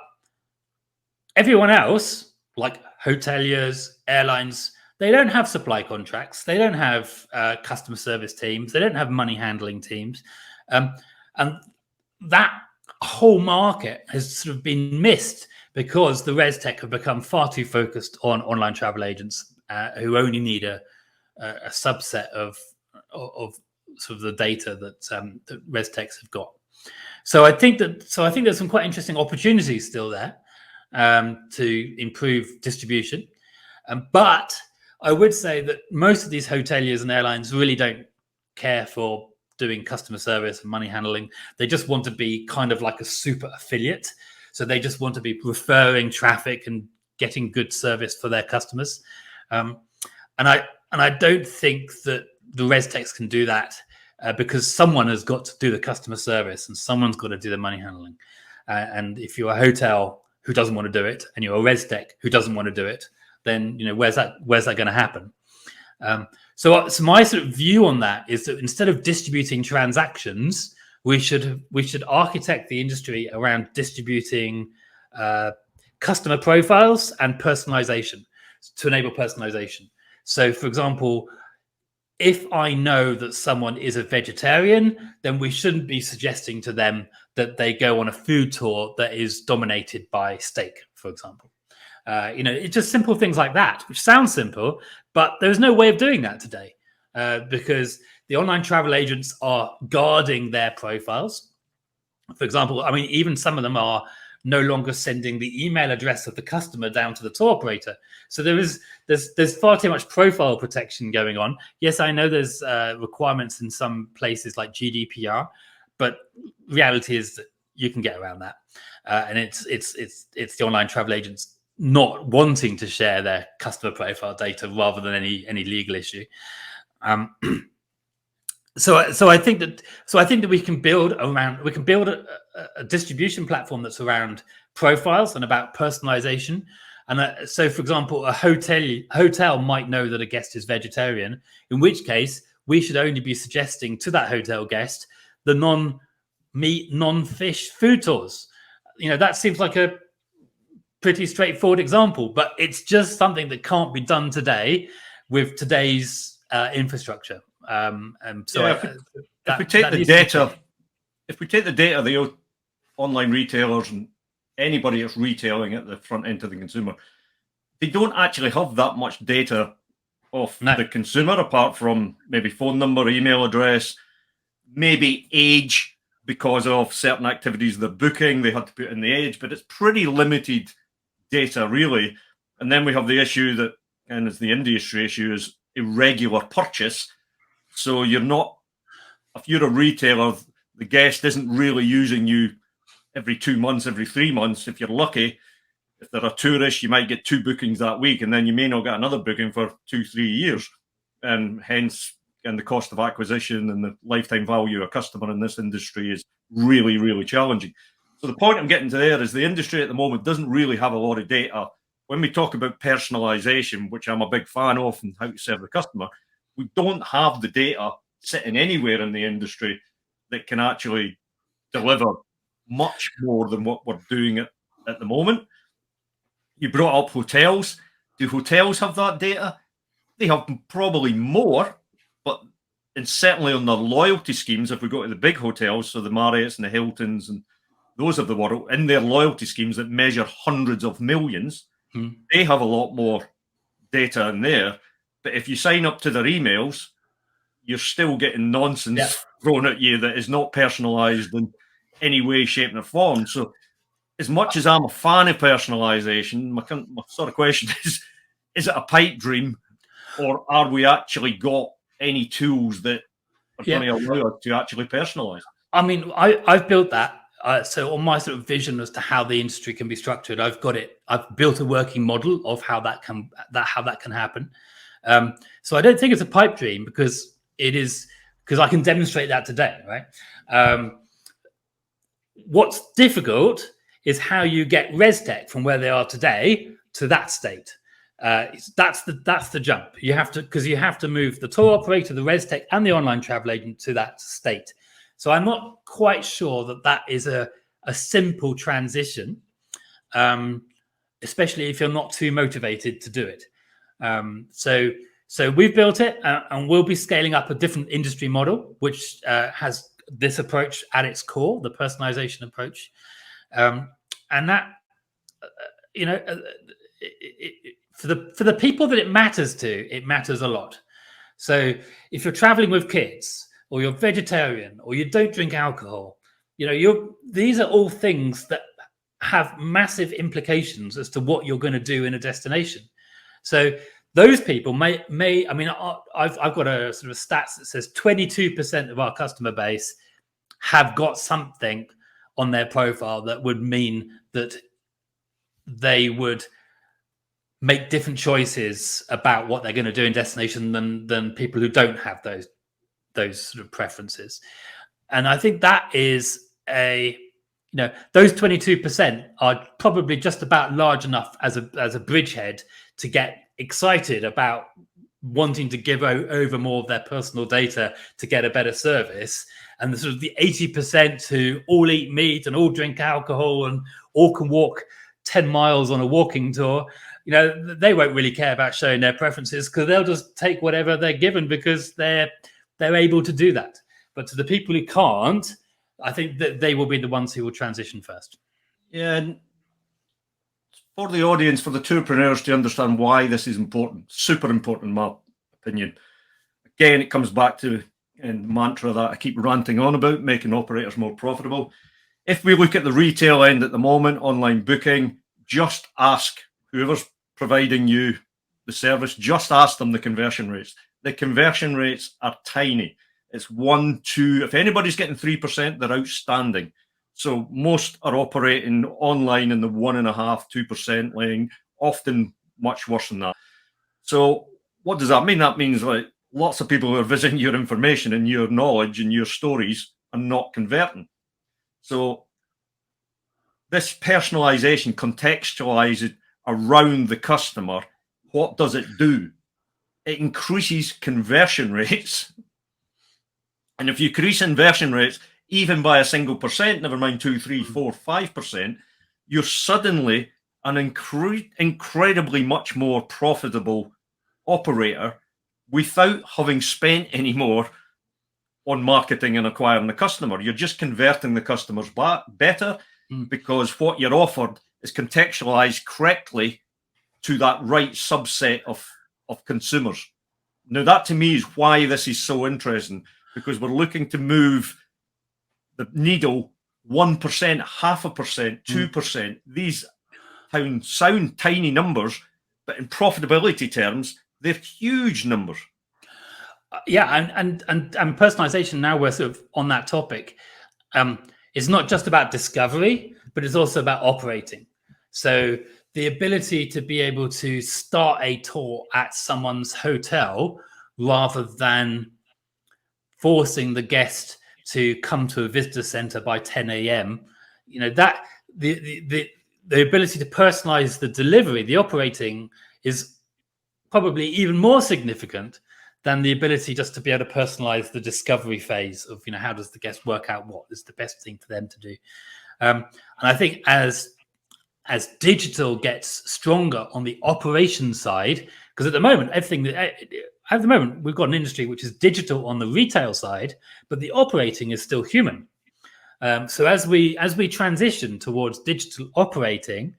everyone else, like hoteliers, airlines, they don't have supply contracts, they don't have customer service teams, they don't have money handling teams, and that whole market has sort of been missed because the res tech have become far too focused on online travel agents who only need a subset of sort of the data that res techs have got. So I think there's some quite interesting opportunities still there to improve distribution, but I would say that most of these hoteliers and airlines really don't care for doing customer service and money handling. They just want to be kind of like a super affiliate. So they just want to be referring traffic and getting good service for their customers. And I don't think that the res techs can do that because someone has got to do the customer service and someone's got to do the money handling. And if you're a hotel who doesn't want to do it, and you're a res tech who doesn't want to do it, then where's that going to happen? So my sort of view on that is that instead of distributing transactions, we should architect the industry around distributing customer profiles and personalization to enable personalization. So, for example, if I know that someone is a vegetarian, then we shouldn't be suggesting to them that they go on a food tour that is dominated by steak, for example. It's just simple things like that, which sounds simple, but there's no way of doing that today because the online travel agents are guarding their profiles. For example, I mean, even some of them are no longer sending the email address of the customer down to the tour operator. So there's far too much profile protection going on. Yes, I know there's requirements in some places like GDPR, but reality is that you can get around that, and it's the online travel agents not wanting to share their customer profile data rather than any legal issue. So I think that we can build a distribution platform that's around profiles and about personalization. And so, for example, a hotel might know that a guest is vegetarian, in which case we should only be suggesting to that hotel guest the non-meat, non-fish food tours. That seems like a pretty straightforward example, but it's just something that can't be done today with today's infrastructure. If we take the data, the online retailers and anybody that's retailing at the front end to the consumer, they don't actually have that much data of the consumer apart from maybe phone number, email address, maybe age because of certain activities they're booking. They had to put in the age, but it's pretty limited data really. And then we have the issue that, and it's the industry issue, is irregular purchase. So if you're a retailer, the guest isn't really using you every 2 months, every 3 months. If you're lucky, if they're a tourist, you might get 2 bookings that week, and then you may not get another booking for 2-3 years. And hence, and the cost of acquisition and the lifetime value of a customer in this industry is really, really challenging. So the point I'm getting to there is the industry at the moment doesn't really have a lot of data. When we talk about personalization, which I'm a big fan of, and how to serve the customer, we don't have the data sitting anywhere in the industry that can actually deliver much more than what we're doing at the moment. You brought up hotels. Do hotels have that data? They have probably more, and certainly on the loyalty schemes, if we go to the big hotels, so the Marriotts and the Hiltons and those of the world, in their loyalty schemes that measure hundreds of millions, they have a lot more data in there. But if you sign up to their emails, you're still getting nonsense thrown at you that is not personalized in any way, shape, or form. So as much as I'm a fan of personalization, my sort of question is it a pipe dream, or are we actually got any tools that are going to allow us to actually personalize? I mean, I've built that. So on my sort of vision as to how the industry can be structured, I've built a working model of how that can happen. So I don't think it's a pipe dream because I can demonstrate that today, right? What's difficult is how you get ResTech from where they are today to that state. That's the jump. You have to move the tour operator, the ResTech, and the online travel agent to that state. So I'm not quite sure that is a simple transition, especially if you're not too motivated to do it. So we've built it, and we'll be scaling up a different industry model, which has this approach at its core, the personalization approach, and that for the people that it matters to, it matters a lot. So if you're traveling with kids, or you're vegetarian, or you don't drink alcohol, these are all things that have massive implications as to what you're going to do in a destination. So those people may I mean, I've got a sort of stats that says 22% of our customer base have got something on their profile that would mean that they would make different choices about what they're going to do in destination than people who don't have those sort of preferences. And I think that is those 22% are probably just about large enough as a bridgehead to get excited about wanting to give over more of their personal data to get a better service. And the sort of the 80% who all eat meat and all drink alcohol and all can walk 10 miles on a walking tour, they won't really care about showing their preferences, because they'll just take whatever they're given because they're able to do that. But to the people who can't, I think that they will be the ones who will transition first. Yeah, and for the audience, for the tourpreneurs to understand why this is important, super important in my opinion. Again, it comes back to the mantra that I keep ranting on about, making operators more profitable. If we look at the retail end at the moment, online booking, just ask whoever's providing you the service, just ask them the conversion rates. The conversion rates are tiny. It's 1, 2. If anybody's getting 3%, they're outstanding. So most are operating online in the 1.5%, 2% lane, often much worse than that. So what does that mean? That means like lots of people who are visiting your information and your knowledge and your stories are not converting. So this personalization, contextualized around the customer, what does it do? It increases conversion rates. And if you increase conversion rates, even by a single percent, never mind 2, 3, 4, 5%, you're suddenly an incredibly much more profitable operator without having spent any more on marketing and acquiring the customer. You're just converting the customers better because what you're offered is contextualized correctly to that right subset of consumers. Now, that to me is why this is so interesting, because we're looking to move the needle 1%, 0.5%, 2%. These sound tiny numbers, but in profitability terms, they're huge numbers. Yeah, and personalization, now we're sort of on that topic. It's not just about discovery, but it's also about operating. So the ability to be able to start a tour at someone's hotel rather than forcing the guest to come to a visitor center by 10 a.m. That the ability to personalize the delivery, the operating, is probably even more significant than the ability just to be able to personalize the discovery phase of, how does the guest work out what is the best thing for them to do. And I think as digital gets stronger on the operation side, because at the moment, we've got an industry which is digital on the retail side, but the operating is still human. So as we transition towards digital operating,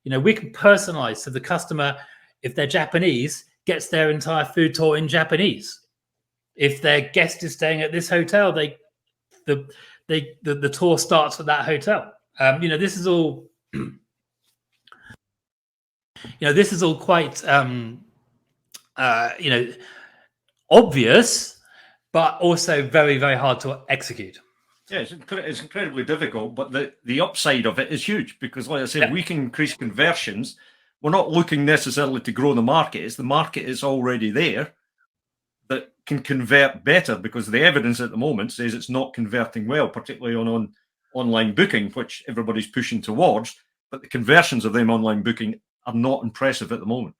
we can personalize, so the customer, if they're Japanese, gets their entire food tour in Japanese. If their guest is staying at this hotel, the tour starts at that hotel. This is all. This is all quite, obvious, but also very, very hard to execute. Yeah, it's incredibly difficult, but the upside of it is huge because, like I said, we can increase conversions. We're not looking necessarily to grow the market. It's the market is already there that can convert better, because the evidence at the moment says it's not converting well, particularly on online booking, which everybody's pushing towards. But the conversions of them online booking are not impressive at the moment.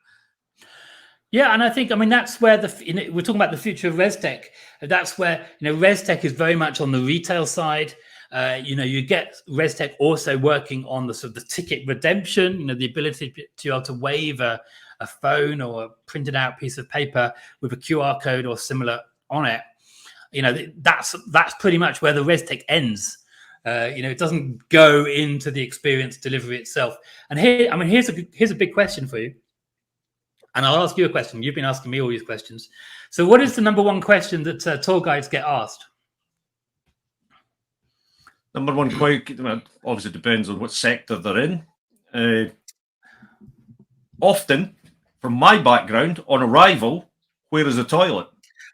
Yeah, and I think, that's where we're talking about the future of ResTech. That's where, ResTech is very much on the retail side. You get ResTech also working on the sort of the ticket redemption, the ability to be able to waive a phone or a printed out piece of paper with a QR code or similar on it. That's pretty much where the ResTech ends. It doesn't go into the experience delivery itself. And here's a big question for you. And I'll ask you a question. You've been asking me all these questions. So what is the number one question that tour guides get asked? Number one, obviously depends on what sector they're in. Often, from my background, on arrival, where is the toilet?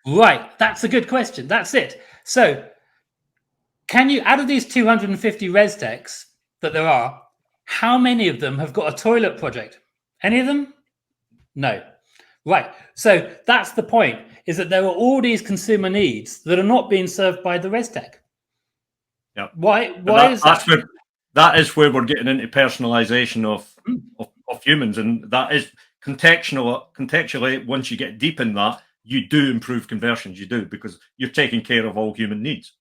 Right, that's a good question. That's it. So, can you, out of these 250 ResTechs that there are, how many of them have got a toilet project? Any of them? No. Right. So that's the point, is that there are all these consumer needs that are not being served by the ResTech. Yeah. Why is that? That is where we're getting into personalization of humans, and that is contextually, once you get deep in that, you do improve conversions. You do, because you're taking care of all human needs.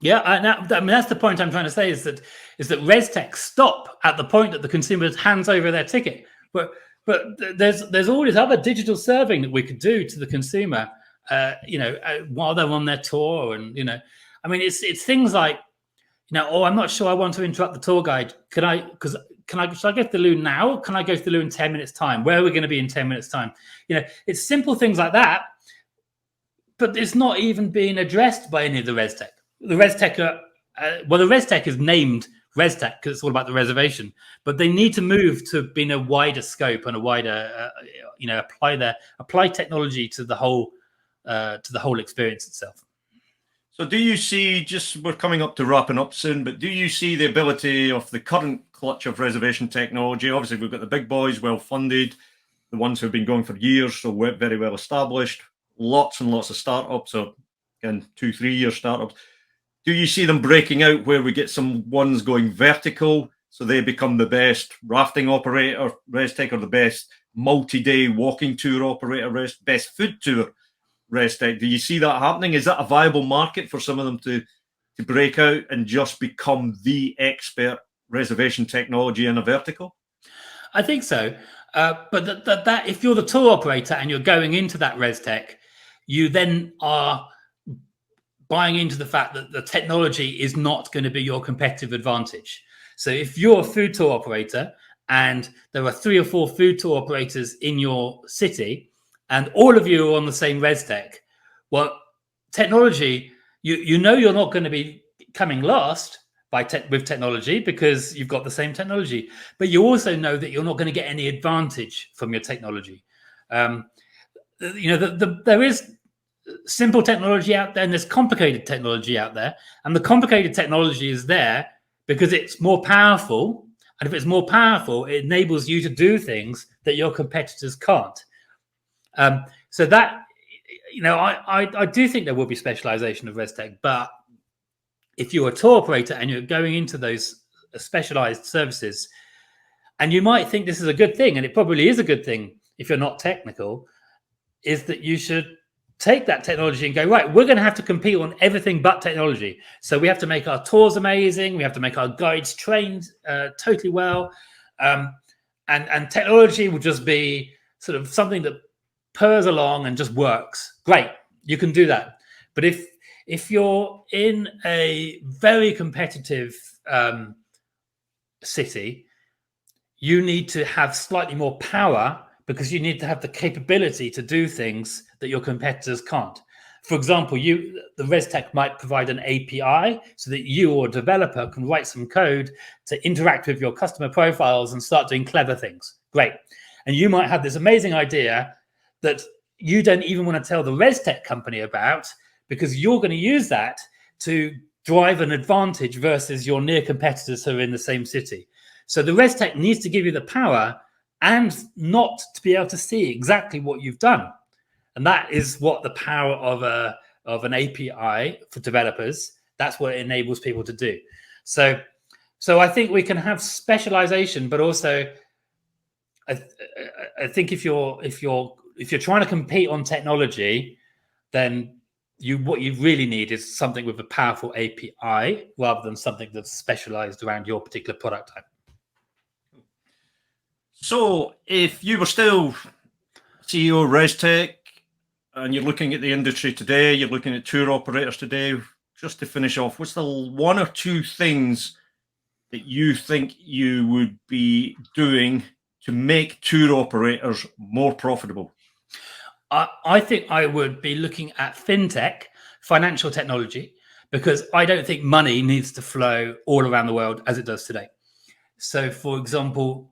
Yeah, that's the point I'm trying to say, is that ResTech stop at the point that the consumer hands over their ticket. But there's all this other digital serving that we could do to the consumer, while they're on their tour, and it's things like, I'm not sure I want to interrupt the tour guide. Should I go to the loo now? Can I go to the loo in 10 minutes time? Where are we going to be in 10 minutes time? It's simple things like that, but it's not even being addressed by any of the ResTech. The ResTech the ResTech is named ResTech because it's all about the reservation, but they need to move to being a wider scope and a wider, apply technology to the whole experience itself. So do you see, we're coming up to wrapping up soon, but do you see the ability of the current clutch of reservation technology? Obviously, we've got the big boys, well-funded, the ones who've been going for years, so we're very well established, lots and lots of startups, or again, 2-3 year startups. Do you see them breaking out where we get some ones going vertical, so they become the best rafting operator, ResTech, or the best multi-day walking tour operator, best food tour ResTech? Do you see that happening? Is that a viable market for some of them to break out and just become the expert reservation technology in a vertical? I think so. But that if you're the tour operator and you're going into that ResTech, you then are buying into the fact that the technology is not going to be your competitive advantage. So if you're a food tour operator and there are 3 or 4 food tour operators in your city, and all of you are on the same ResTech, well, technology, you're not going to be coming last with technology because you've got the same technology, but you also know that you're not going to get any advantage from your technology. There is simple technology out there and there's complicated technology out there, and the complicated technology is there because it's more powerful, and if it's more powerful, it enables you to do things that your competitors can't. So that, I do think there will be specialization of ResTech, but if you're a tour operator and you're going into those specialized services, and you might think this is a good thing, and it probably is a good thing if you're not technical, is that you should take that technology and go, right, we're going to have to compete on everything but technology. So we have to make our tours amazing. We have to make our guides trained totally well. And technology will just be sort of something that purrs along and just works. Great, you can do that. But if you're in a very competitive city, you need to have slightly more power, because you need to have the capability to do things that your competitors can't. For example, the ResTech might provide an API so that you or a developer can write some code to interact with your customer profiles and start doing clever things. Great. And you might have this amazing idea that you don't even want to tell the ResTech company about, because you're going to use that to drive an advantage versus your near competitors who are in the same city. So the ResTech needs to give you the power and not to be able to see exactly what you've done. And that is what the power of an API for developers, that's what it enables people to do. So I think we can have specialization, but also I think if you're trying to compete on technology, then what you really need is something with a powerful API rather than something that's specialized around your particular product type. So if you were still CEO of ResTech and you're looking at the industry today, you're looking at tour operators today, just to finish off, what's the one or two things that you think you would be doing to make tour operators more profitable? I think I would be looking at fintech, financial technology, because I don't think money needs to flow all around the world as it does today. So, for example,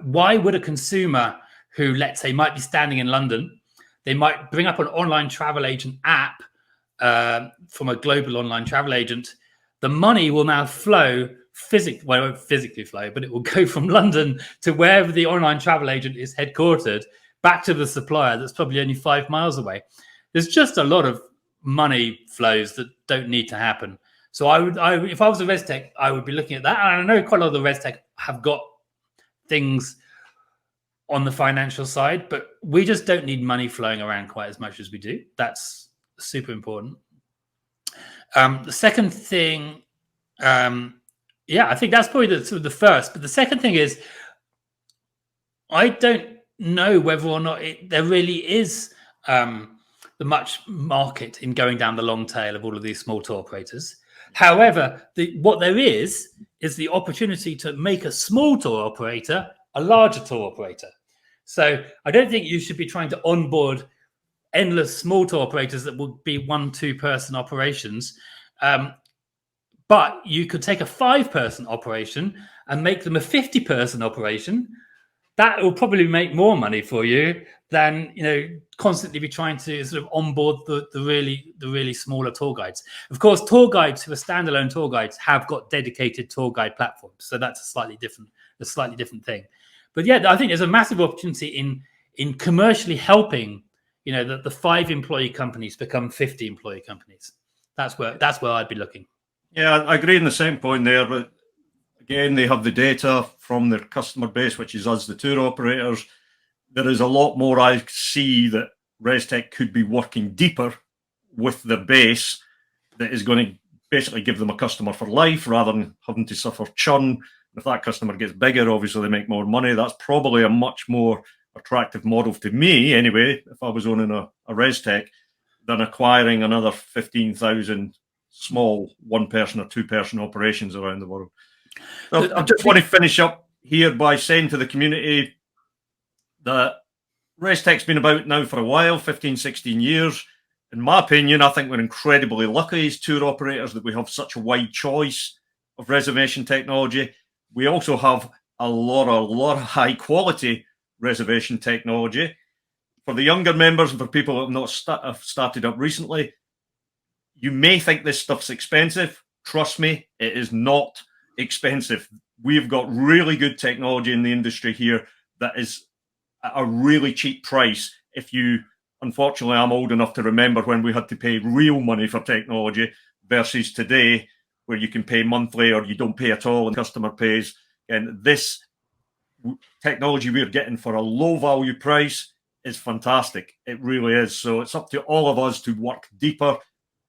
why would a consumer who, let's say, might be standing in London, they might bring up an online travel agent app from a global online travel agent, the money will now flow physically, well, it won't physically flow, but it will go from London to wherever the online travel agent is headquartered, back to the supplier that's probably only 5 miles away. There's just a lot of money flows that don't need to happen. So if I was a ResTech, I would be looking at that. And I know quite a lot of the ResTech have got things on the financial side, but we just don't need money flowing around quite as much as we do. That's super important. The second thing, I think that's probably the first. But the second thing is, I don't know whether or not there really is the much market in going down the long tail of all of these small tour operators. However, what there is the opportunity to make a small tour operator a larger tour operator. So I don't think you should be trying to onboard endless small tour operators that will be 1-2 person operations. But you could take a 5-person operation and make them a 50-person operation. That will probably make more money for you than constantly be trying to sort of onboard the really smaller tour guides. Of course, tour guides who are standalone tour guides have got dedicated tour guide platforms, so that's a slightly different thing. But yeah, I think there's a massive opportunity in commercially helping the 5-employee companies become 50-employee companies. That's where I'd be looking. Yeah, I agree in the same point there, but again, they have the data from their customer base, which is us, the tour operators. There is a lot more I see that ResTech could be working deeper with the base that is going to basically give them a customer for life rather than having to suffer churn. If that customer gets bigger, obviously they make more money. That's probably a much more attractive model to me, anyway, if I was owning a ResTech, than acquiring another 15,000 small 1-person or 2-person operations around the world. So I just want to finish up here by saying to the community that ResTech's been about now for a while, 15, 16 years. In my opinion, I think we're incredibly lucky as tour operators that we have such a wide choice of reservation technology. We also have a lot of high quality reservation technology. For the younger members and for people that have not started up recently, you may think this stuff's expensive. Trust me, it is not expensive. We've got really good technology in the industry here that is at a really cheap price. Unfortunately, I'm old enough to remember when we had to pay real money for technology versus today, where you can pay monthly or you don't pay at all and the customer pays. And this technology we're getting for a low value price is fantastic. It really is. So it's up to all of us to work deeper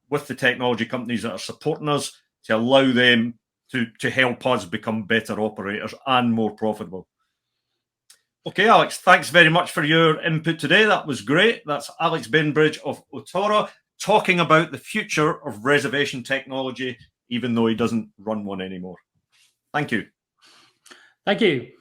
with the technology companies that are supporting us to allow them to help us become better operators and more profitable. Okay, Alex, thanks very much for your input today. That was great. That's Alex Bainbridge of Otora talking about the future of reservation technology, even though he doesn't run one anymore. Thank you. Thank you.